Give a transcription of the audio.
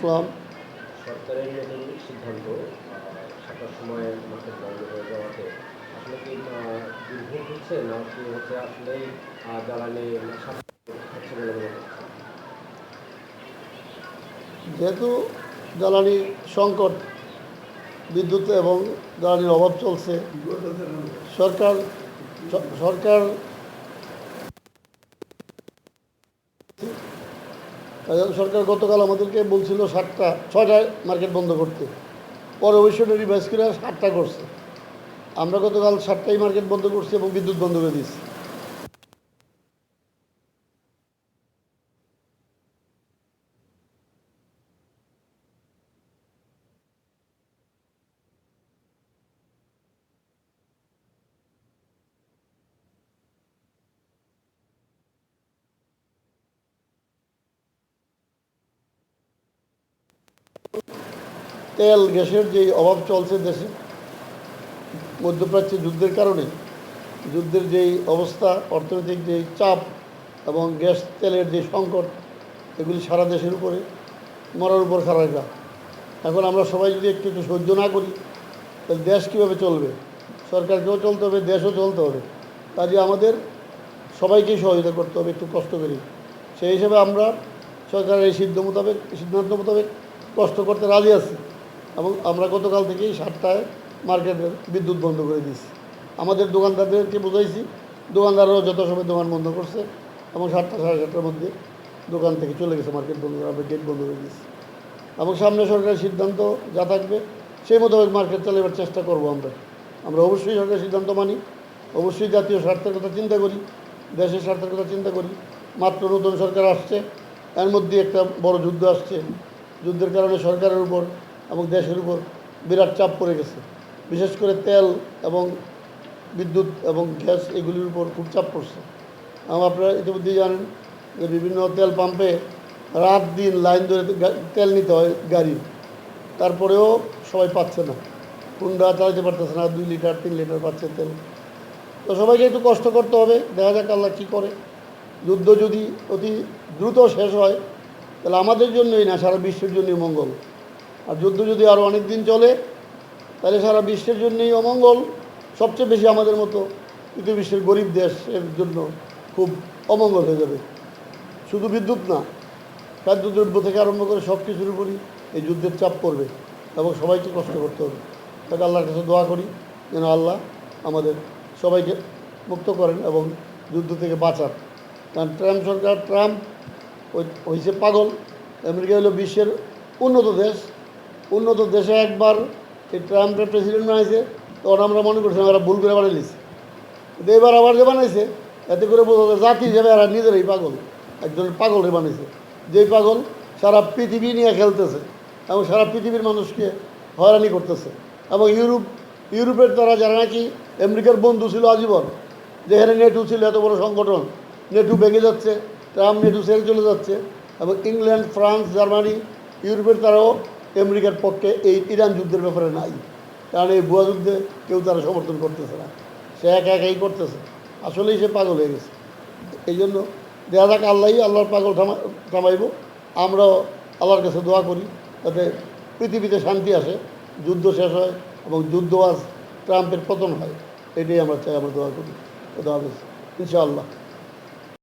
আসসালাম। সরকারের নতুন সিদ্ধান্ত ৭টার সময় মার্কেট বন্ধ হয়ে যাওয়াতে আসলে কি দুর্ভোগ হচ্ছে না কি হচ্ছে আসলেই জ্বালানি হচ্ছে বলে মনে হচ্ছে? যেহেতু জ্বালানি সংকট, বিদ্যুৎ এবং জ্বালানির অভাব চলছে, সরকার সরকার সরকার গতকাল আমাদেরকে বলছিল 6টায় মার্কেট বন্ধ করতে, পরে অবশ্যই রিভাইজ করে 7টা করছে। আমরা গতকাল 7টায় মার্কেট বন্ধ করছি এবং বিদ্যুৎ বন্ধ করে দিয়েছি। তেল গ্যাসের যে অভাব চলছে দেশে, মধ্যপ্রাচ্যে যুদ্ধের কারণে, যুদ্ধের যেই অবস্থা, অর্থনৈতিক যেই চাপ এবং গ্যাস তেলের যে সংকট, এগুলি সারা দেশের উপরে মরার উপর খারাপরা। এখন আমরা সবাই যদি একটু একটু সহ্য না করি, তাহলে দেশ কীভাবে চলবে? সরকারকেও চলতে হবে, দেশও চলতে হবে। কাজে আমাদের সবাইকেই সহযোগিতা করতে হবে, একটু কষ্ট করি। সেই হিসেবে আমরা সরকারের এই সিদ্ধান্ত মোতাবেক কষ্ট করতে রাজি আছি এবং আমরা গতকাল থেকেই 7টায় মার্কেটের বিদ্যুৎ বন্ধ করে দিয়েছি। আমাদের দোকানদারদেরকে বুঝাইছি, দোকানদাররাও যথাসময় দোকান বন্ধ করছে এবং 7টা সাড়ে 7টার মধ্যে দোকান থেকে চলে গেছে, মার্কেট বন্ধ করে আমরা গেট বন্ধ করে দিয়েছি। এবং সামনে সরকারের সিদ্ধান্ত যা থাকবে সেই মোতাবেক মার্কেট চালাবার চেষ্টা করব। আমরা অবশ্যই সরকারের সিদ্ধান্ত মানি, অবশ্যই জাতীয় স্বার্থের কথা চিন্তা করি, দেশের স্বার্থের কথা চিন্তা করি। মাত্র নতুন সরকার আসছে, এর মধ্যে একটা বড় যুদ্ধ আসছে। যুদ্ধের কারণে সরকারের উপর এবং দেশের উপর বিরাট চাপ পড়ে গেছে। বিশেষ করে তেল এবং বিদ্যুৎ এবং গ্যাস এগুলির উপর খুব চাপ পড়ছে। আপনারা ইতিমধ্যেই জানেন যে বিভিন্ন তেল পাম্পে রাত দিন লাইন ধরে তেল নিতে হয় গাড়ির, তারপরেও সবাই পাচ্ছে না, হুন্ডা চালাতে পারতেছে না, 2 লিটার 3 লিটার পাচ্ছে তেল। তো সবাইকে একটু কষ্ট করতে হবে, দেখা যাক আল্লাহ কী করে। যুদ্ধ যদি অতি দ্রুত শেষ হয় তাহলে আমাদের জন্যই না, সারা বিশ্বের জন্যই মঙ্গল। আর যুদ্ধ যদি আরও অনেক দিন চলে তাহলে সারা বিশ্বের জন্যই অমঙ্গল। সবচেয়ে বেশি আমাদের মতো পৃথিবী বিশ্বের গরিব দেশের জন্য খুব অমঙ্গল হয়ে যাবে। শুধু বিদ্যুৎ না, খাদ্যদ্রব্য থেকে আরম্ভ করে সব কিছুর উপরই এই যুদ্ধের চাপ পড়বে এবং সবাইকে কষ্ট করতে হবে। তাকে আল্লাহর কাছে দোয়া করি যেন আল্লাহ আমাদের সবাইকে মুক্ত করেন এবং যুদ্ধ থেকে বাঁচান। কারণ ট্রাম্প হয়েছে পাগল। আমেরিকা হলো বিশ্বের উন্নত দেশে একবার এই ট্রাম্পের প্রেসিডেন্ট বানাইছে, তখন আমরা মনে করছিলাম এরা ভুল করে বানিয়েছে। কিন্তু এবার আবার যে বানাইছে, এতে করে বোঝা যায় জাতি হিসেবে এরা নিজেরাই পাগল, একজন পাগলরে বানিয়েছে। যেই পাগল সারা পৃথিবী নিয়ে খেলতেছে এবং সারা পৃথিবীর মানুষকে হয়রানি করতেছে। এবং ইউরোপের তারা যারা নাকি আমেরিকার বন্ধু ছিল আজীবন, যেখানে নেটো ছিল এত বড় সংগঠন, নেটো ভেঙে যাচ্ছে, ট্রাম্প নেটো ছেড়ে চলে যাচ্ছে এবং ইংল্যান্ড, ফ্রান্স, জার্মানি, ইউরোপের তারাও আমেরিকার পক্ষে এই ইরান যুদ্ধের ব্যাপারে নাই। কারণ এই ভুয়া যুদ্ধে কেউ তারা সমর্থন করতেছে না, সে একাই করতেছে। আসলেই সে পাগল হয়ে গেছে। এই জন্য দেখা যাক আল্লাহর পাগল থামাইব। আমরাও আল্লাহর কাছে দোয়া করি যাতে পৃথিবীতে শান্তি আসে, যুদ্ধ শেষ হয় এবং যুদ্ধ আজ ট্রাম্পের পতন হয়। এটাই আমরা চাই, আমরা দোয়া করি। খোদা হাফেজ, ইনশাআল্লাহ।